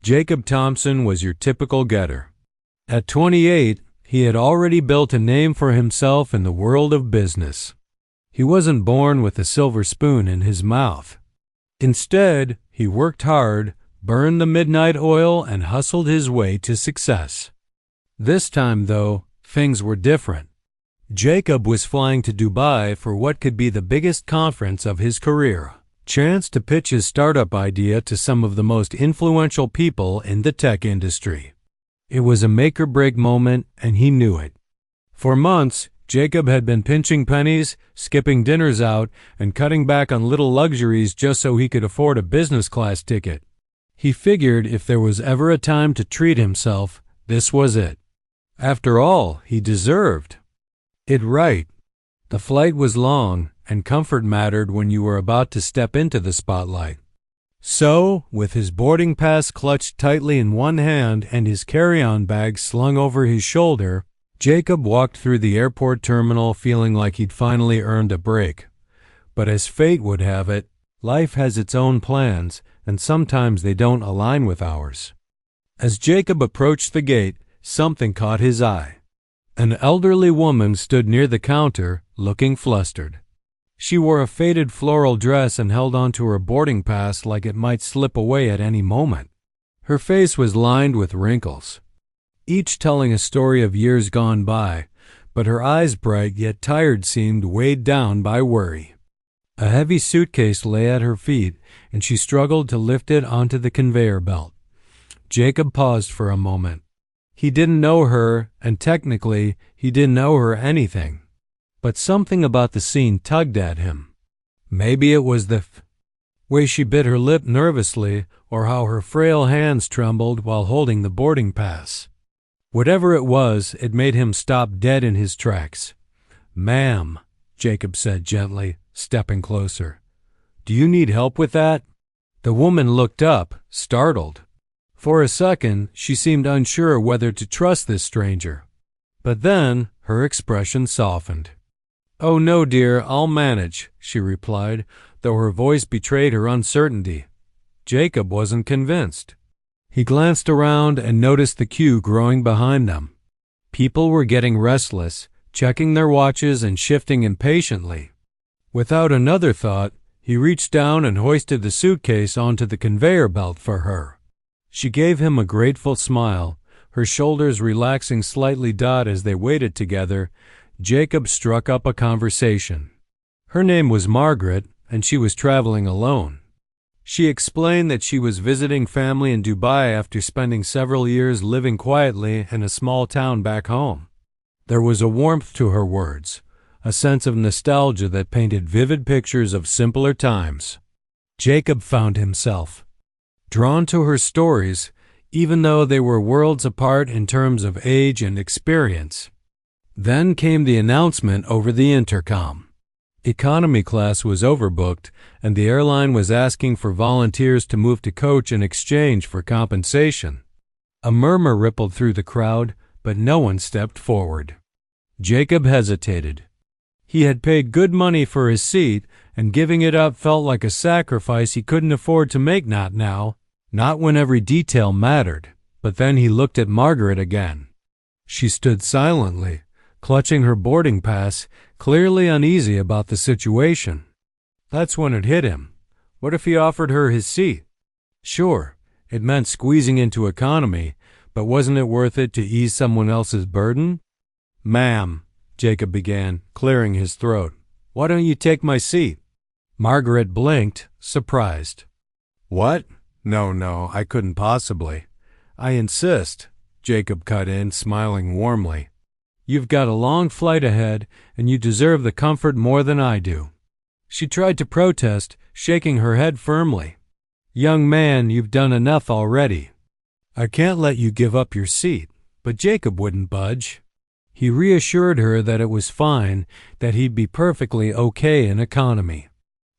Jacob Thompson was your typical getter. At 28, he had already built a name for himself in the world of business. He wasn't born with a silver spoon in his mouth. Instead, he worked hard, burned the midnight oil, and hustled his way to success. This time, though, things were different. Jacob was flying to Dubai for what could be the biggest conference of his career. Chance to pitch his startup idea to some of the most influential people in the tech industry. It was a make-or-break moment, and he knew it. For months, Jacob had been pinching pennies, skipping dinners out, and cutting back on little luxuries just so he could afford a business-class ticket. He figured if there was ever a time to treat himself, this was it. After all, he deserved it right. The flight was long, and comfort mattered when you were about to step into the spotlight. So, with his boarding pass clutched tightly in one hand and his carry-on bag slung over his shoulder, Jacob walked through the airport terminal feeling like he'd finally earned a break. But as fate would have it, life has its own plans, and sometimes they don't align with ours. As Jacob approached the gate, something caught his eye. An elderly woman stood near the counter, looking flustered. She wore a faded floral dress and held onto her boarding pass like it might slip away at any moment. Her face was lined with wrinkles, each telling a story of years gone by, but her eyes, bright yet tired, seemed weighed down by worry. A heavy suitcase lay at her feet, and she struggled to lift it onto the conveyor belt. Jacob paused for a moment. He didn't know her, and technically, he didn't know her anything. But something about the scene tugged at him. Maybe it was the way she bit her lip nervously, or how her frail hands trembled while holding the boarding pass. Whatever it was, it made him stop dead in his tracks. "Ma'am," Jacob said gently, stepping closer. "Do you need help with that?" The woman looked up, startled. For a second, she seemed unsure whether to trust this stranger. But then, her expression softened. "Oh no, dear, I'll manage," she replied, though her voice betrayed her uncertainty. Jacob wasn't convinced. He glanced around and noticed the queue growing behind them. People were getting restless, checking their watches and shifting impatiently. Without another thought, he reached down and hoisted the suitcase onto the conveyor belt for her. She gave him a grateful smile, her shoulders relaxing slightly. As they waited together, Jacob struck up a conversation. Her name was Margaret, and she was traveling alone. She explained that she was visiting family in Dubai after spending several years living quietly in a small town back home. There was a warmth to her words, a sense of nostalgia that painted vivid pictures of simpler times. Jacob found himself drawn to her stories, even though they were worlds apart in terms of age and experience. Then came the announcement over the intercom. Economy class was overbooked, and the airline was asking for volunteers to move to coach in exchange for compensation. A murmur rippled through the crowd, but no one stepped forward. Jacob hesitated. He had paid good money for his seat, and giving it up felt like a sacrifice he couldn't afford to make. Not now, not when every detail mattered. But then he looked at Margaret again. She stood silently, clutching her boarding pass, clearly uneasy about the situation. That's when it hit him. What if he offered her his seat? Sure, it meant squeezing into economy, but wasn't it worth it to ease someone else's burden? "Ma'am," Jacob began, clearing his throat, "why don't you take my seat?" Margaret blinked, surprised. "What? No, I couldn't possibly." "I insist," Jacob cut in, smiling warmly. "You've got a long flight ahead, and you deserve the comfort more than I do." She tried to protest, shaking her head firmly. "Young man, you've done enough already. I can't let you give up your seat." But Jacob wouldn't budge. He reassured her that it was fine, that he'd be perfectly okay in economy.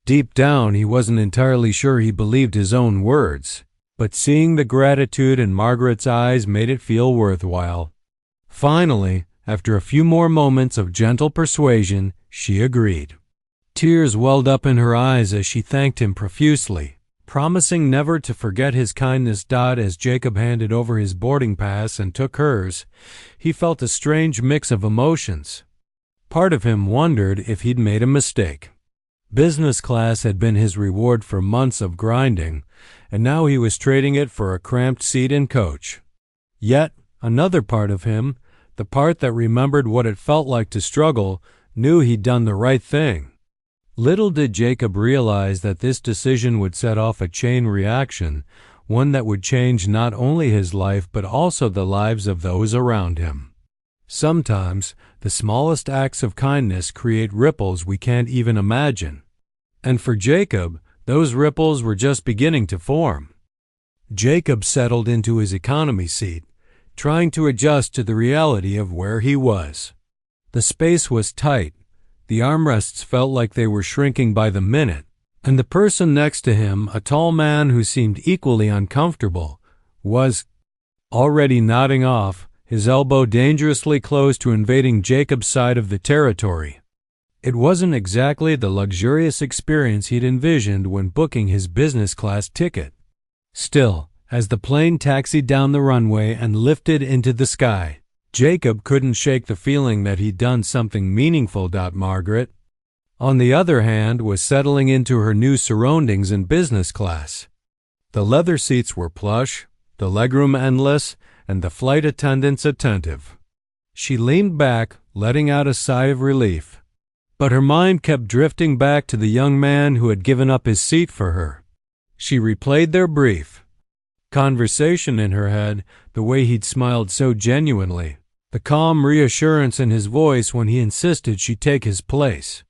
Deep down, he wasn't entirely sure he believed his own words, but seeing the gratitude in Margaret's eyes made it feel worthwhile. Finally, after a few more moments of gentle persuasion, she agreed. Tears welled up in her eyes as she thanked him profusely. promising never to forget his kindness. As Jacob handed over his boarding pass and took hers, he felt a strange mix of emotions. Part of him wondered if he'd made a mistake. Business class had been his reward for months of grinding, and now he was trading it for a cramped seat in coach. Yet, another part of him, the part that remembered what it felt like to struggle, knew he'd done the right thing. Little did Jacob realize that this decision would set off a chain reaction, one that would change not only his life but also the lives of those around him. Sometimes, the smallest acts of kindness create ripples we can't even imagine. And for Jacob, those ripples were just beginning to form. Jacob settled into his economy seat, trying to adjust to the reality of where he was. The space was tight, the armrests felt like they were shrinking by the minute, and the person next to him, a tall man who seemed equally uncomfortable, was already nodding off, his elbow dangerously close to invading Jacob's side of the territory. It wasn't exactly the luxurious experience he'd envisioned when booking his business class ticket. Still, as the plane taxied down the runway and lifted into the sky, Jacob couldn't shake the feeling that he'd done something meaningful. Margaret, on the other hand, was settling into her new surroundings in business class. The leather seats were plush, the legroom endless, and the flight attendants attentive. She leaned back, letting out a sigh of relief. But her mind kept drifting back to the young man who had given up his seat for her. She replayed their brief conversation in her head, the way he'd smiled so genuinely, the calm reassurance in his voice when he insisted she take his place.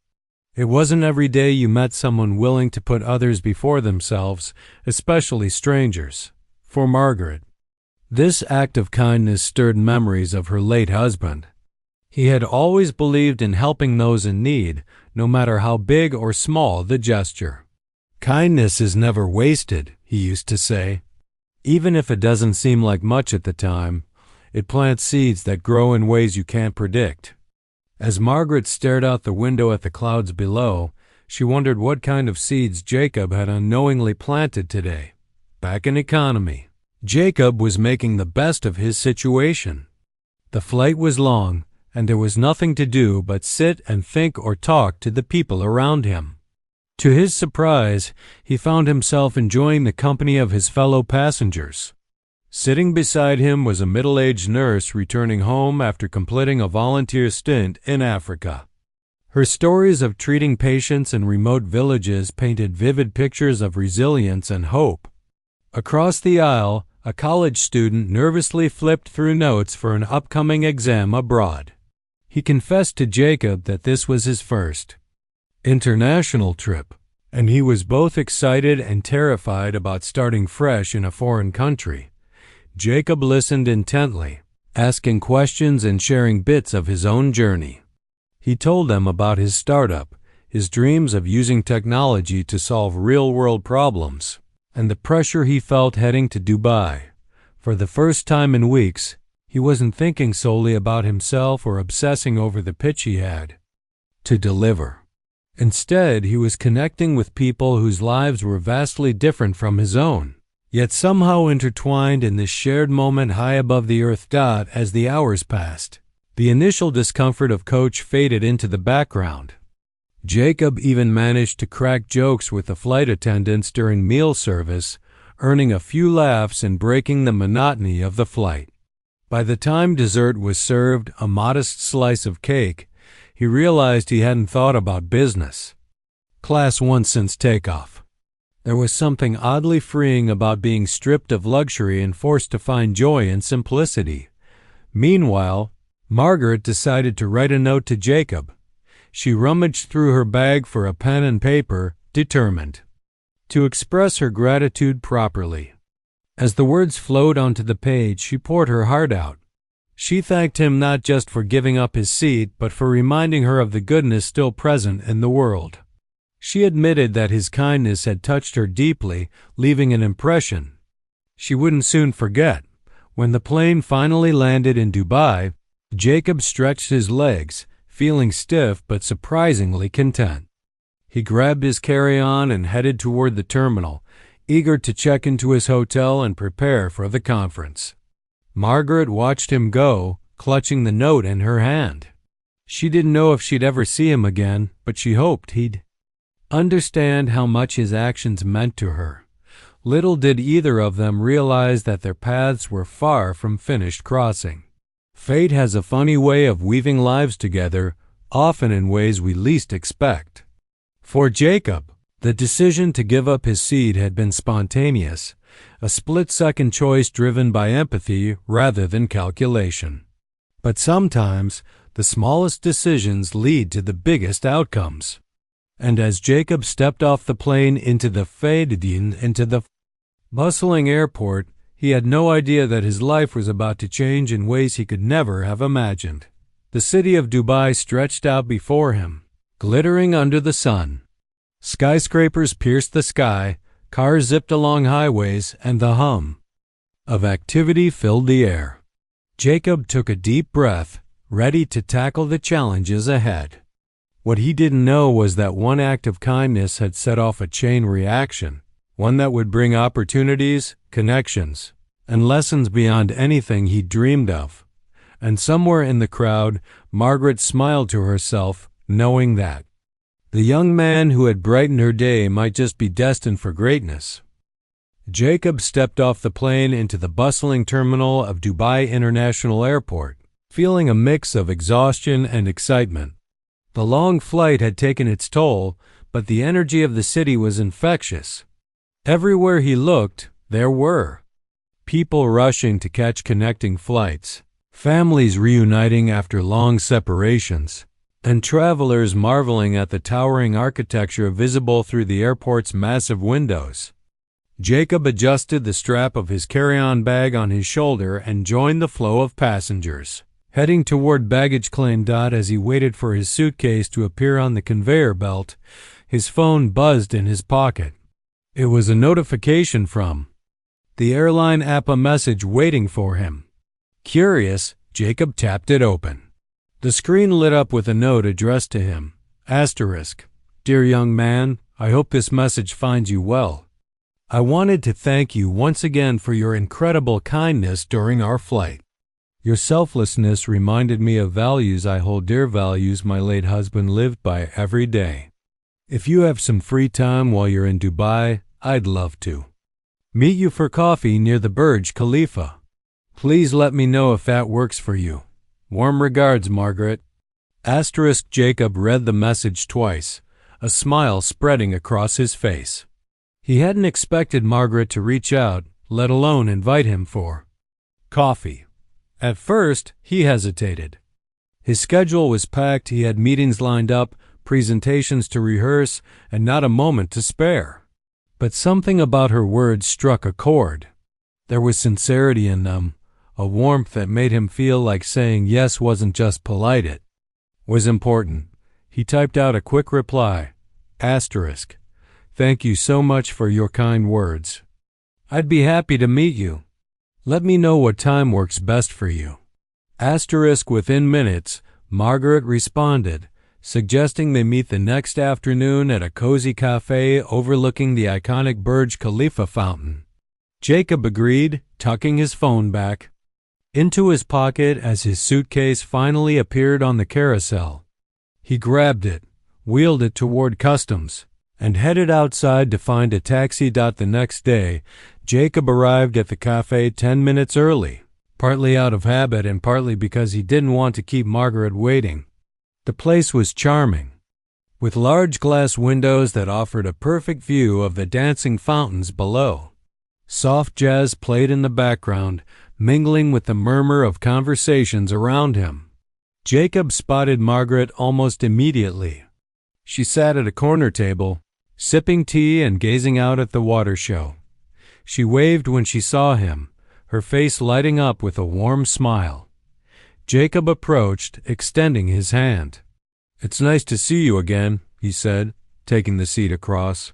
It wasn't every day you met someone willing to put others before themselves, especially strangers. For Margaret, this act of kindness stirred memories of her late husband. He had always believed in helping those in need, no matter how big or small the gesture. Kindness is never wasted, he used to say. Even if it doesn't seem like much at the time, it plants seeds that grow in ways you can't predict. As Margaret stared out the window at the clouds below, she wondered what kind of seeds Jacob had unknowingly planted today. Back in economy, Jacob was making the best of his situation. The flight was long, and there was nothing to do but sit and think or talk to the people around him. To his surprise, he found himself enjoying the company of his fellow passengers. Sitting beside him was a middle-aged nurse returning home after completing a volunteer stint in Africa. Her stories of treating patients in remote villages painted vivid pictures of resilience and hope. Across the aisle, a college student nervously flipped through notes for an upcoming exam abroad. He confessed to Jacob that this was his first international trip, and he was both excited and terrified about starting fresh in a foreign country. Jacob listened intently, asking questions and sharing bits of his own journey. He told them about his startup, his dreams of using technology to solve real-world problems, and the pressure he felt heading to Dubai. For the first time in weeks, he wasn't thinking solely about himself or obsessing over the pitch he had to deliver. Instead, he was connecting with people whose lives were vastly different from his own, yet somehow intertwined in this shared moment high above the earth. As the hours passed, the initial discomfort of coach faded into the background. Jacob even managed to crack jokes with the flight attendants during meal service, earning a few laughs and breaking the monotony of the flight. By the time dessert was served, a modest slice of cake, he realized he hadn't thought about business class once since takeoff. There was something oddly freeing about being stripped of luxury and forced to find joy in simplicity. Meanwhile, Margaret decided to write a note to Jacob. She rummaged through her bag for a pen and paper, determined to express her gratitude properly. As the words flowed onto the page, she poured her heart out. She thanked him not just for giving up his seat, but for reminding her of the goodness still present in the world. She admitted that his kindness had touched her deeply, leaving an impression she wouldn't soon forget. When the plane finally landed in Dubai, Jacob stretched his legs, feeling stiff but surprisingly content. He grabbed his carry-on and headed toward the terminal, eager to check into his hotel and prepare for the conference. Margaret watched him go, clutching the note in her hand. She didn't know if she'd ever see him again, but she hoped he'd understand how much his actions meant to her. Little did either of them realize that their paths were far from finished crossing. Fate has a funny way of weaving lives together, often in ways we least expect. For Jacob, the decision to give up his seat had been spontaneous, a split-second choice driven by empathy rather than calculation. But sometimes, the smallest decisions lead to the biggest outcomes. And as Jacob stepped off the plane into the bustling airport, he had no idea that his life was about to change in ways he could never have imagined. The city of Dubai stretched out before him, glittering under the sun. Skyscrapers pierced the sky, cars zipped along highways, and the hum of activity filled the air. Jacob took a deep breath, ready to tackle the challenges ahead. What he didn't know was that one act of kindness had set off a chain reaction, one that would bring opportunities, connections, and lessons beyond anything he dreamed of. And somewhere in the crowd, Margaret smiled to herself, knowing that the young man who had brightened her day might just be destined for greatness. Jacob stepped off the plane into the bustling terminal of Dubai International Airport, feeling a mix of exhaustion and excitement. The long flight had taken its toll, but the energy of the city was infectious. Everywhere he looked, there were people rushing to catch connecting flights, families reuniting after long separations, and travelers marveling at the towering architecture visible through the airport's massive windows. Jacob adjusted the strap of his carry-on bag on his shoulder and joined the flow of passengers, heading toward baggage claim. As he waited for his suitcase to appear on the conveyor belt, his phone buzzed in his pocket. It was a notification from the airline app, a message waiting for him. Curious, Jacob tapped it open. The screen lit up with a note addressed to him. Asterisk. Dear young man, I hope this message finds you well. I wanted to thank you once again for your incredible kindness during our flight. Your selflessness reminded me of values I hold dear, values my late husband lived by every day. If you have some free time while you're in Dubai, I'd love to meet you for coffee near the Burj Khalifa. Please let me know if that works for you. Warm regards, Margaret. Asterisk. Jacob read the message twice, a smile spreading across his face. He hadn't expected Margaret to reach out, let alone invite him for coffee. At first, he hesitated. His schedule was packed, he had meetings lined up, presentations to rehearse, and not a moment to spare. But something about her words struck a chord. There was sincerity in them, a warmth that made him feel like saying yes wasn't just polite, it was important. He typed out a quick reply. Asterisk. Thank you so much for your kind words. I'd be happy to meet you. Let me know what time works best for you. Asterisk. Within minutes, Margaret responded, suggesting they meet the next afternoon at a cozy cafe overlooking the iconic Burj Khalifa fountain. Jacob agreed, tucking his phone back into his pocket as his suitcase finally appeared on the carousel. He grabbed it, wheeled it toward customs, and headed outside to find a taxi. The next day, Jacob arrived at the cafe 10 minutes early, partly out of habit and partly because he didn't want to keep Margaret waiting. The place was charming, with large glass windows that offered a perfect view of the dancing fountains below. Soft jazz played in the background, mingling with the murmur of conversations around him. Jacob spotted Margaret almost immediately. She sat at a corner table, sipping tea and gazing out at the water show. She waved when she saw him, her face lighting up with a warm smile. Jacob approached, extending his hand. It's nice to see you again, he said, taking the seat across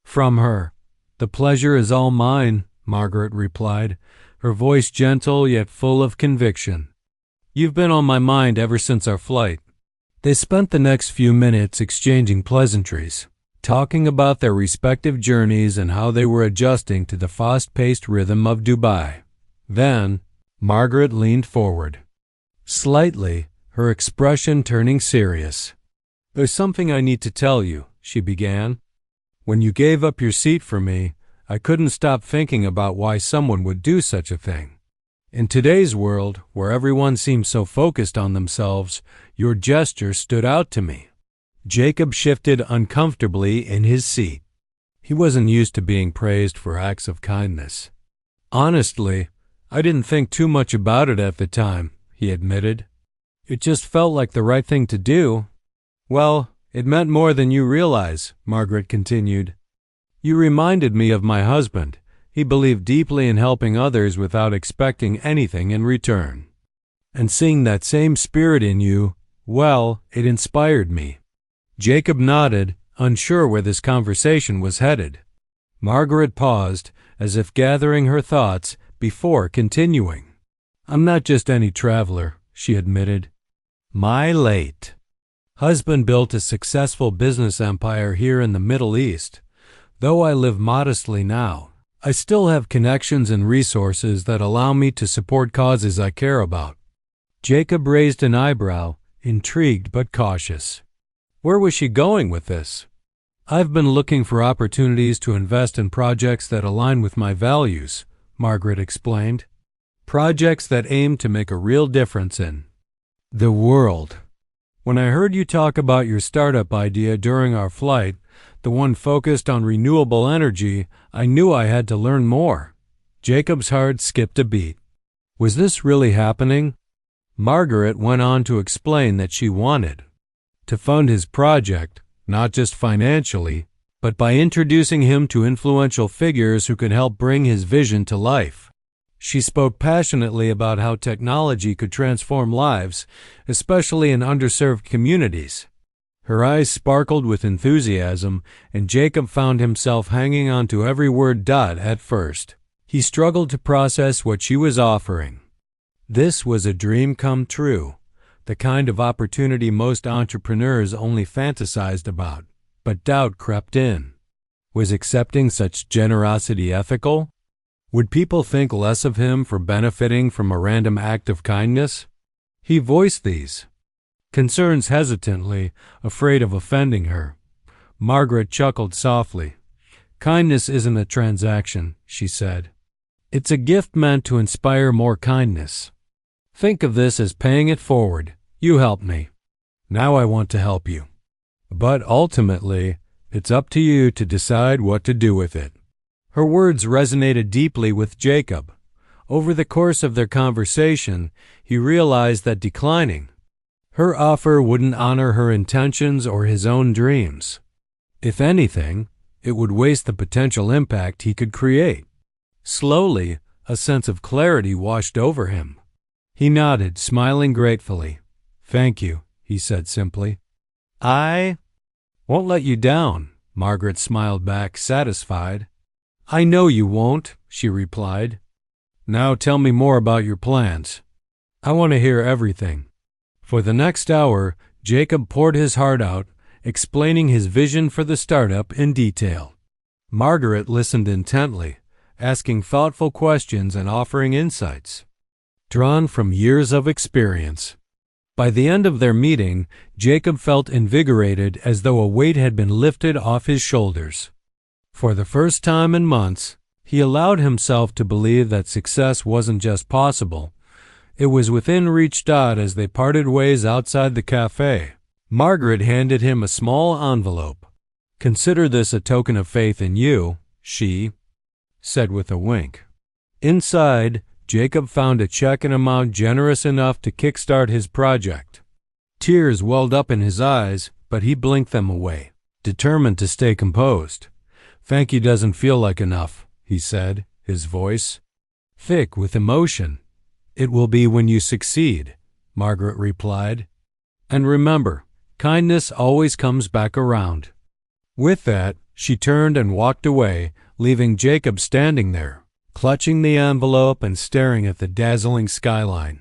from her. The pleasure is all mine, Margaret replied, her voice gentle yet full of conviction. You've been on my mind ever since our flight. They spent the next few minutes exchanging pleasantries, talking about their respective journeys and how they were adjusting to the fast-paced rhythm of Dubai. Then, Margaret leaned forward, slightly, her expression turning serious. "There's something I need to tell you," she began. "When you gave up your seat for me, I couldn't stop thinking about why someone would do such a thing. In today's world, where everyone seems so focused on themselves, your gesture stood out to me." Jacob shifted uncomfortably in his seat. He wasn't used to being praised for acts of kindness. "Honestly, I didn't think too much about it at the time," he admitted. "It just felt like the right thing to do." "Well, it meant more than you realize," Margaret continued. "You reminded me of my husband. He believed deeply in helping others without expecting anything in return. And seeing that same spirit in you, well, it inspired me." Jacob nodded, unsure where this conversation was headed. Margaret paused, as if gathering her thoughts, before continuing. "I'm not just any traveler," she admitted. "My late husband built a successful business empire here in the Middle East. Though I live modestly now, I still have connections and resources that allow me to support causes I care about." Jacob raised an eyebrow, intrigued but cautious. Where was she going with this? "I've been looking for opportunities to invest in projects that align with my values," Margaret explained. "Projects that aim to make a real difference in the world. When I heard you talk about your startup idea during our flight, the one focused on renewable energy, I knew I had to learn more." Jacob's heart skipped a beat. Was this really happening? Margaret went on to explain that she wanted to fund his project, not just financially, but by introducing him to influential figures who could help bring his vision to life. She spoke passionately about how technology could transform lives, especially in underserved communities. Her eyes sparkled with enthusiasm, and Jacob found himself hanging on to every word at first. He struggled to process what she was offering. This was a dream come true, the kind of opportunity most entrepreneurs only fantasized about, but doubt crept in. Was accepting such generosity ethical? Would people think less of him for benefiting from a random act of kindness? He voiced these concerns hesitantly, afraid of offending her. Margaret chuckled softly. "Kindness isn't a transaction," she said. "It's a gift meant to inspire more kindness. Think of this as paying it forward. You helped me. Now I want to help you. But ultimately, it's up to you to decide what to do with it." Her words resonated deeply with Jacob. Over the course of their conversation, he realized that declining her offer wouldn't honor her intentions or his own dreams. If anything, it would waste the potential impact he could create. Slowly, a sense of clarity washed over him. He nodded, smiling gratefully. "Thank you," he said simply. "I won't let you down," Margaret smiled back, satisfied. "I know you won't," she replied. "Now tell me more about your plans. I want to hear everything." For the next hour, Jacob poured his heart out, explaining his vision for the startup in detail. Margaret listened intently, asking thoughtful questions and offering insights drawn from years of experience. By the end of their meeting, Jacob felt invigorated, as though a weight had been lifted off his shoulders. For the first time in months, he allowed himself to believe that success wasn't just possible, it was within reach. As they parted ways outside the cafe, Margaret handed him a small envelope. "Consider this a token of faith in you," she said with a wink. Inside, Jacob found a check, an amount generous enough to kickstart his project. Tears welled up in his eyes, but he blinked them away, determined to stay composed. "Thank you doesn't feel like enough," he said, his voice thick with emotion. "It will be when you succeed," Margaret replied. "And remember, kindness always comes back around." With that, she turned and walked away, leaving Jacob standing there, clutching the envelope and staring at the dazzling skyline.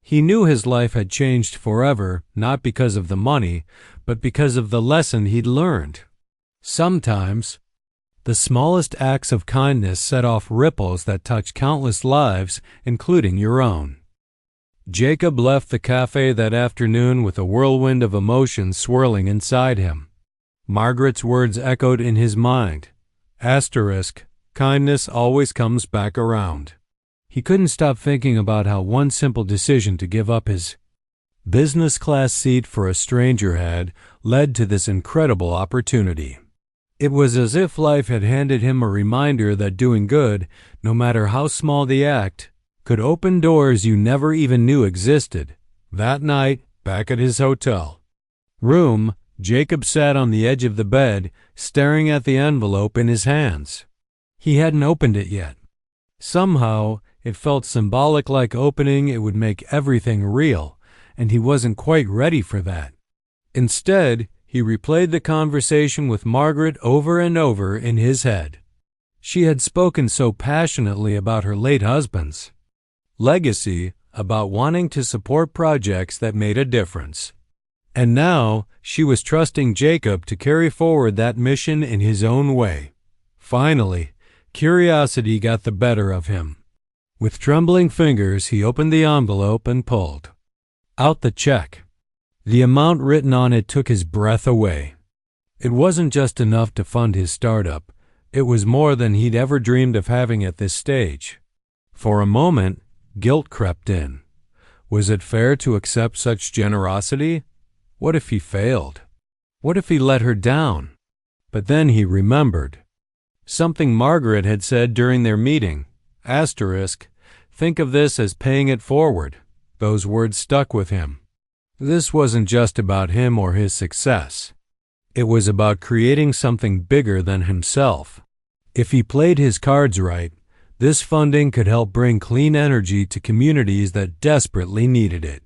He knew his life had changed forever, not because of the money, but because of the lesson he'd learned. Sometimes, the smallest acts of kindness set off ripples that touch countless lives, including your own. Jacob left the cafe that afternoon with a whirlwind of emotions swirling inside him. Margaret's words echoed in his mind. Asterisk, kindness always comes back around. He couldn't stop thinking about how one simple decision to give up his business class seat for a stranger had led to this incredible opportunity. It was as if life had handed him a reminder that doing good, no matter how small the act, could open doors you never even knew existed. That night, back at his hotel room, Jacob sat on the edge of the bed, staring at the envelope in his hands. He hadn't opened it yet. Somehow, it felt symbolic, like opening it would make everything real, and he wasn't quite ready for that. Instead, he replayed the conversation with Margaret over and over in his head. She had spoken so passionately about her late husband's legacy, about wanting to support projects that made a difference. And now, she was trusting Jacob to carry forward that mission in his own way. Finally, curiosity got the better of him. With trembling fingers, he opened the envelope and pulled out the check. The amount written on it took his breath away. It wasn't just enough to fund his startup. It was more than he'd ever dreamed of having at this stage. For a moment, guilt crept in. Was it fair to accept such generosity? What if he failed? What if he let her down? But then he remembered something Margaret had said during their meeting. Asterisk, think of this as paying it forward. Those words stuck with him. This wasn't just about him or his success. It was about creating something bigger than himself. If he played his cards right, this funding could help bring clean energy to communities that desperately needed it.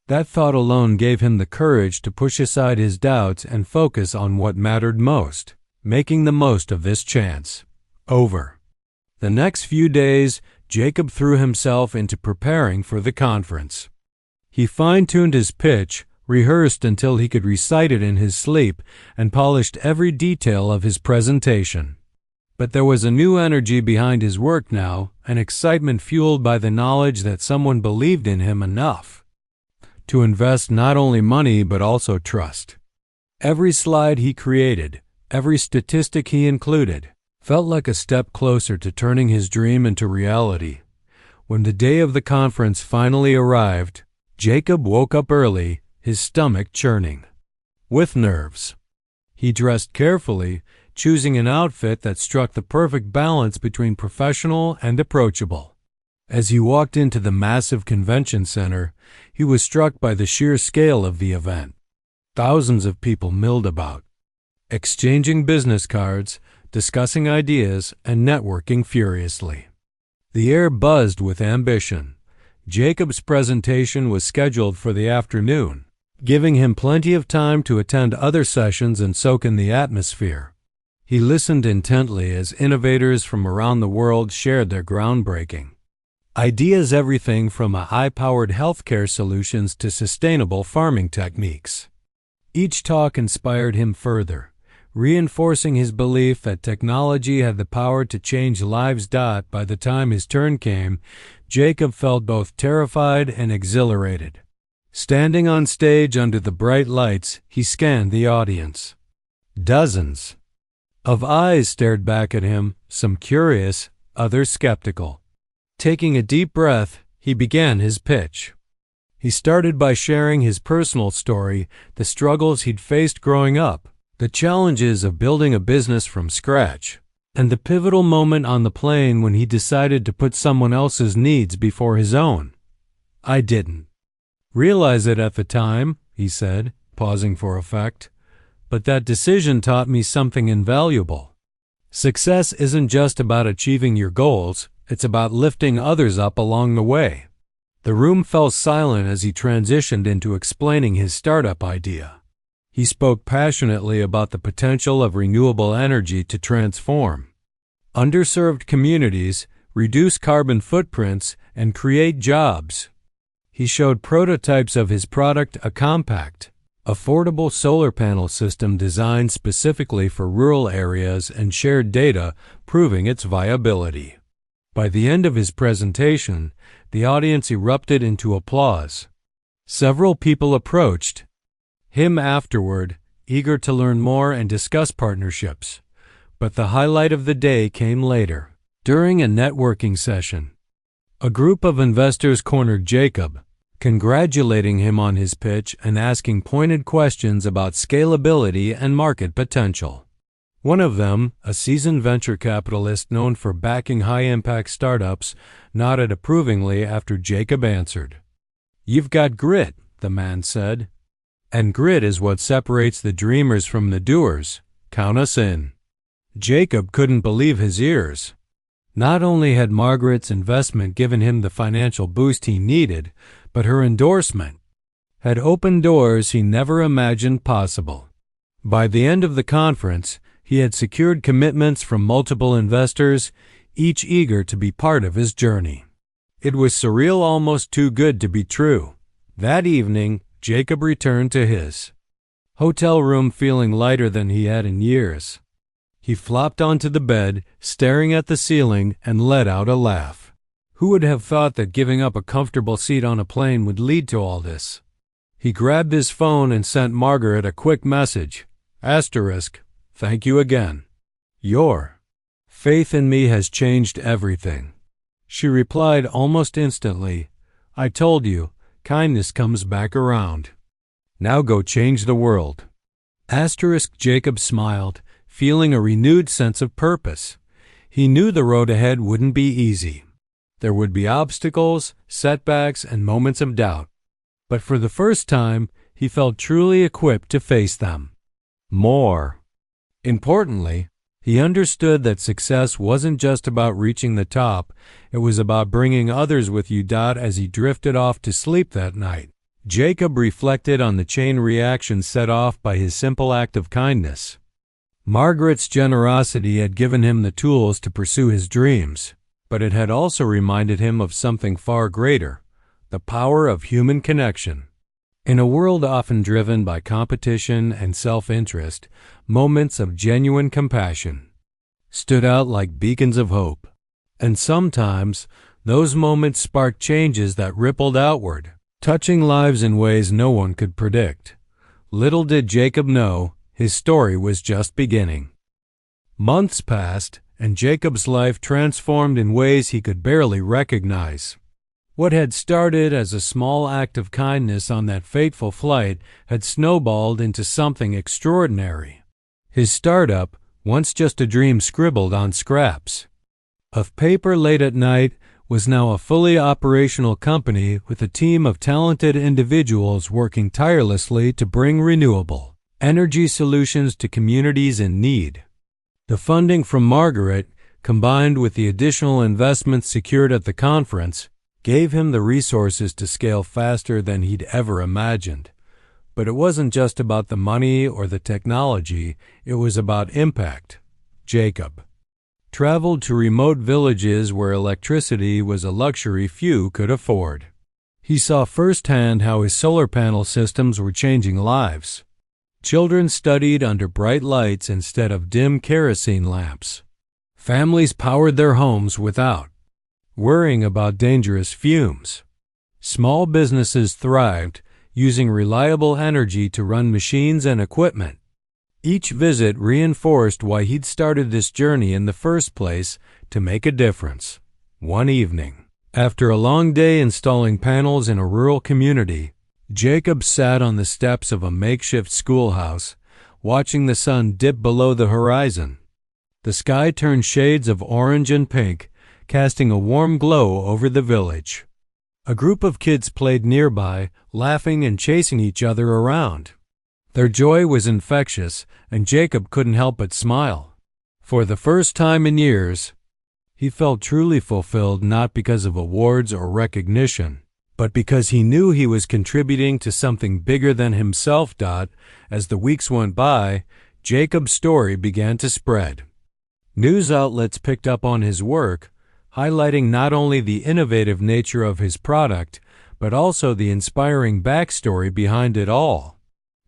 That thought alone gave him the courage to push aside his doubts and focus on what mattered most, making the most of this chance. Over the next few days, Jacob threw himself into preparing for the conference. He fine-tuned his pitch, rehearsed until he could recite it in his sleep, and polished every detail of his presentation. But there was a new energy behind his work now, an excitement fueled by the knowledge that someone believed in him enough to invest not only money but also trust. Every slide he created, every statistic he included, felt like a step closer to turning his dream into reality. When the day of the conference finally arrived, Jacob woke up early, his stomach churning with nerves. He dressed carefully, choosing an outfit that struck the perfect balance between professional and approachable. As he walked into the massive convention center, he was struck by the sheer scale of the event. Thousands of people milled about, exchanging business cards, discussing ideas, and networking furiously. The air buzzed with ambition. Jacob's presentation was scheduled for the afternoon, giving him plenty of time to attend other sessions and soak in the atmosphere. He listened intently as innovators from around the world shared their groundbreaking ideas, everything from high-powered healthcare solutions to sustainable farming techniques. Each talk inspired him further, reinforcing his belief that technology had the power to change lives. By the time his turn came, Jacob felt both terrified and exhilarated. Standing on stage under the bright lights, he scanned the audience. Dozens of eyes stared back at him, some curious, others skeptical. Taking a deep breath, he began his pitch. He started by sharing his personal story, the struggles he'd faced growing up, the challenges of building a business from scratch, and the pivotal moment on the plane when he decided to put someone else's needs before his own. I didn't realize it at the time, he said, pausing for effect, but that decision taught me something invaluable. Success isn't just about achieving your goals, it's about lifting others up along the way. The room fell silent as he transitioned into explaining his startup idea. He spoke passionately about the potential of renewable energy to transform underserved communities, reduce carbon footprints, and create jobs. He showed prototypes of his product, a compact, affordable solar panel system designed specifically for rural areas, and shared data proving its viability. By the end of his presentation, the audience erupted into applause. Several people approached him afterward, eager to learn more and discuss partnerships. But the highlight of the day came later. During a networking session, a group of investors cornered Jacob, congratulating him on his pitch and asking pointed questions about scalability and market potential. One of them, a seasoned venture capitalist known for backing high-impact startups, nodded approvingly after Jacob answered. "You've got grit," the man said. "And grit is what separates the dreamers from the doers. Count us in." Jacob couldn't believe his ears. Not only had Margaret's investment given him the financial boost he needed, but her endorsement had opened doors he never imagined possible. By the end of the conference, he had secured commitments from multiple investors, each eager to be part of his journey. It was surreal, almost too good to be true. That evening, Jacob returned to his hotel room feeling lighter than he had in years. He flopped onto the bed, staring at the ceiling, and let out a laugh. Who would have thought that giving up a comfortable seat on a plane would lead to all this? He grabbed his phone and sent Margaret a quick message. Thank you again. Your faith in me has changed everything. She replied almost instantly, I told you, kindness comes back around. Now go change the world. Jacob smiled, feeling a renewed sense of purpose. He knew the road ahead wouldn't be easy. There would be obstacles, setbacks, and moments of doubt. But for the first time, he felt truly equipped to face them. More importantly, he understood that success wasn't just about reaching the top, it was about bringing others with you. As he drifted off to sleep that night, Jacob reflected on the chain reaction set off by his simple act of kindness. Margaret's generosity had given him the tools to pursue his dreams, but it had also reminded him of something far greater, the power of human connection. In a world often driven by competition and self-interest, moments of genuine compassion stood out like beacons of hope. And sometimes, those moments sparked changes that rippled outward, touching lives in ways no one could predict. Little did Jacob know, his story was just beginning. Months passed, and Jacob's life transformed in ways he could barely recognize. What had started as a small act of kindness on that fateful flight had snowballed into something extraordinary. His startup, once just a dream scribbled on scraps of paper late at night, was now a fully operational company with a team of talented individuals working tirelessly to bring renewable energy solutions to communities in need. The funding from Margaret, combined with the additional investments secured at the conference, gave him the resources to scale faster than he'd ever imagined. But it wasn't just about the money or the technology, it was about impact. Jacob traveled to remote villages where electricity was a luxury few could afford. He saw firsthand how his solar panel systems were changing lives. Children studied under bright lights instead of dim kerosene lamps. Families powered their homes without worrying about dangerous fumes. Small businesses thrived, using reliable energy to run machines and equipment. Each visit reinforced why he'd started this journey in the first place, to make a difference. One evening, after a long day installing panels in a rural community, Jacob sat on the steps of a makeshift schoolhouse, watching the sun dip below the horizon. The sky turned shades of orange and pink, casting a warm glow over the village. A group of kids played nearby, laughing and chasing each other around. Their joy was infectious, and Jacob couldn't help but smile. For the first time in years, he felt truly fulfilled, not because of awards or recognition, but because he knew he was contributing to something bigger than himself. As the weeks went by, Jacob's story began to spread. News outlets picked up on his work, highlighting not only the innovative nature of his product, but also the inspiring backstory behind it all.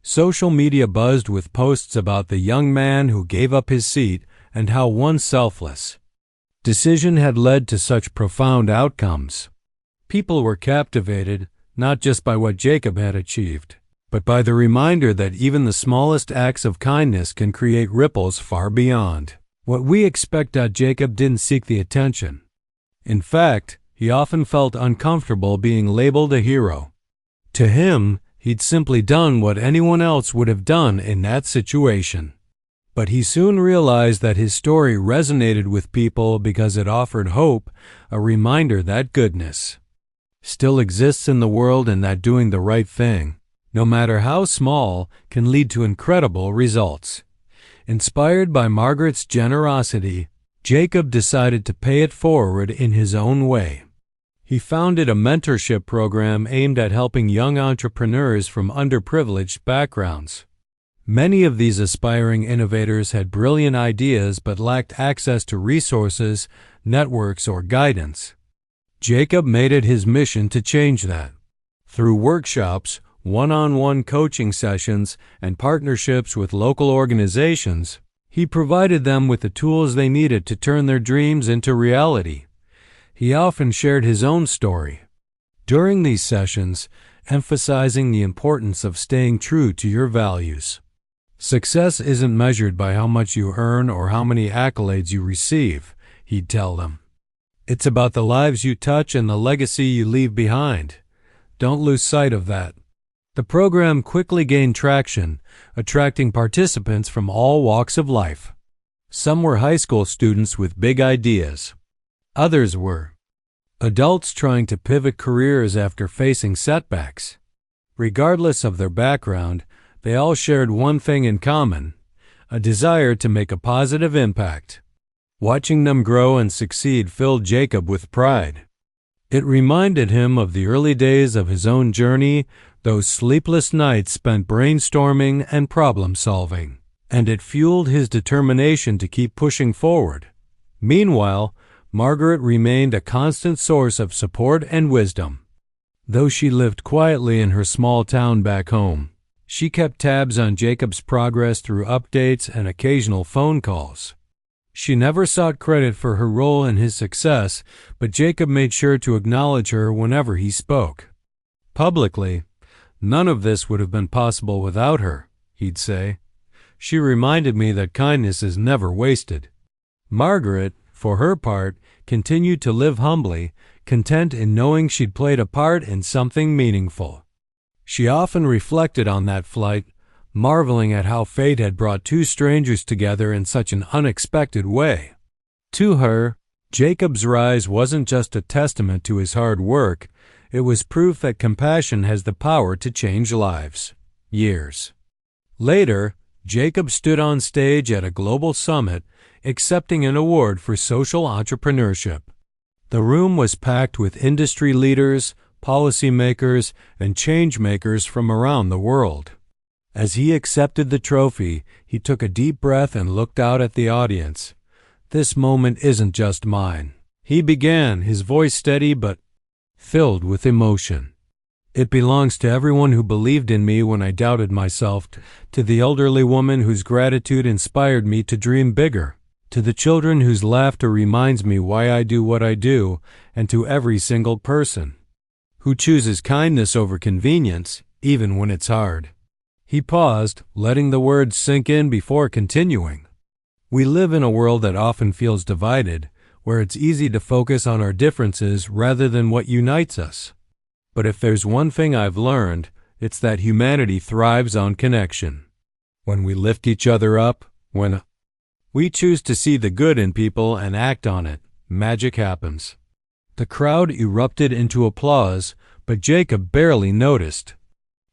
Social media buzzed with posts about the young man who gave up his seat and how one selfless decision had led to such profound outcomes. People were captivated not just by what Jacob had achieved, but by the reminder that even the smallest acts of kindness can create ripples far beyond what we expect. Jacob didn't seek the attention. In fact, he often felt uncomfortable being labeled a hero. To him, he'd simply done what anyone else would have done in that situation. But he soon realized that his story resonated with people because it offered hope, a reminder that goodness still exists in the world and that doing the right thing, no matter how small, can lead to incredible results. Inspired by Margaret's generosity, Jacob decided to pay it forward in his own way. He founded a mentorship program aimed at helping young entrepreneurs from underprivileged backgrounds. Many of these aspiring innovators had brilliant ideas but lacked access to resources, networks, or guidance. Jacob made it his mission to change that. Through workshops, one-on-one coaching sessions, and partnerships with local organizations, he provided them with the tools they needed to turn their dreams into reality. He often shared his own story during these sessions, emphasizing the importance of staying true to your values. Success isn't measured by how much you earn or how many accolades you receive, he'd tell them. It's about the lives you touch and the legacy you leave behind. Don't lose sight of that. The program quickly gained traction, attracting participants from all walks of life. Some were high school students with big ideas. Others were adults trying to pivot careers after facing setbacks. Regardless of their background, they all shared one thing in common: a desire to make a positive impact. Watching them grow and succeed filled Jacob with pride. It reminded him of the early days of his own journey, those sleepless nights spent brainstorming and problem-solving, and it fueled his determination to keep pushing forward. Meanwhile, Margaret remained a constant source of support and wisdom. Though she lived quietly in her small town back home, she kept tabs on Jacob's progress through updates and occasional phone calls. She never sought credit for her role in his success, but Jacob made sure to acknowledge her whenever he spoke. Publicly, none of this would have been possible without her, he'd say. She reminded me that kindness is never wasted. Margaret, for her part, continued to live humbly, content in knowing she'd played a part in something meaningful. She often reflected on that flight, marveling at how fate had brought two strangers together in such an unexpected way. To her, Jacob's rise wasn't just a testament to his hard work, it was proof that compassion has the power to change lives. Years later, Jacob stood on stage at a global summit, accepting an award for social entrepreneurship. The room was packed with industry leaders, policymakers, and change-makers from around the world. As he accepted the trophy, he took a deep breath and looked out at the audience. "This moment isn't just mine," he began, his voice steady but filled with emotion. "It belongs to everyone who believed in me when I doubted myself, to the elderly woman whose gratitude inspired me to dream bigger, to the children whose laughter reminds me why I do what I do, and to every single person who chooses kindness over convenience, even when it's hard." He paused, letting the words sink in before continuing. We live in a world that often feels divided, where it's easy to focus on our differences rather than what unites us. But if there's one thing I've learned, it's that humanity thrives on connection. When we lift each other up, when we choose to see the good in people and act on it, magic happens. The crowd erupted into applause, but Jacob barely noticed.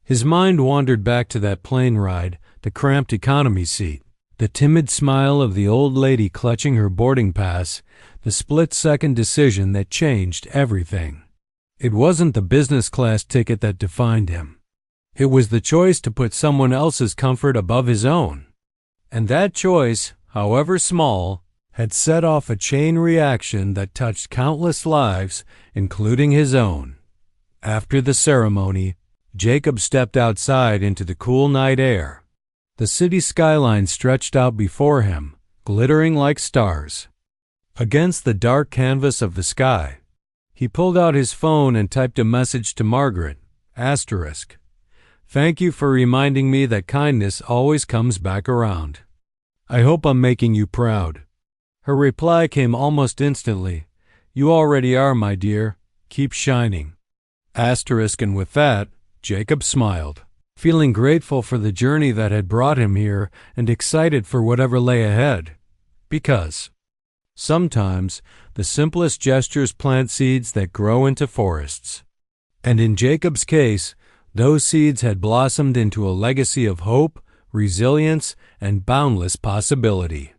His mind wandered back to that plane ride, the cramped economy seat, the timid smile of the old lady clutching her boarding pass, the split-second decision that changed everything. It wasn't the business class ticket that defined him. It was the choice to put someone else's comfort above his own. And that choice, however small, had set off a chain reaction that touched countless lives, including his own. After the ceremony, Jacob stepped outside into the cool night air. The city skyline stretched out before him, glittering like stars. Against the dark canvas of the sky, he pulled out his phone and typed a message to Margaret, asterisk. Thank you for reminding me that kindness always comes back around. I hope I'm making you proud. Her reply came almost instantly. You already are, my dear. Keep shining. Asterisk, and with that, Jacob smiled, feeling grateful for the journey that had brought him here and excited for whatever lay ahead. Because sometimes the simplest gestures plant seeds that grow into forests. And in Jacob's case, those seeds had blossomed into a legacy of hope, resilience, and boundless possibility.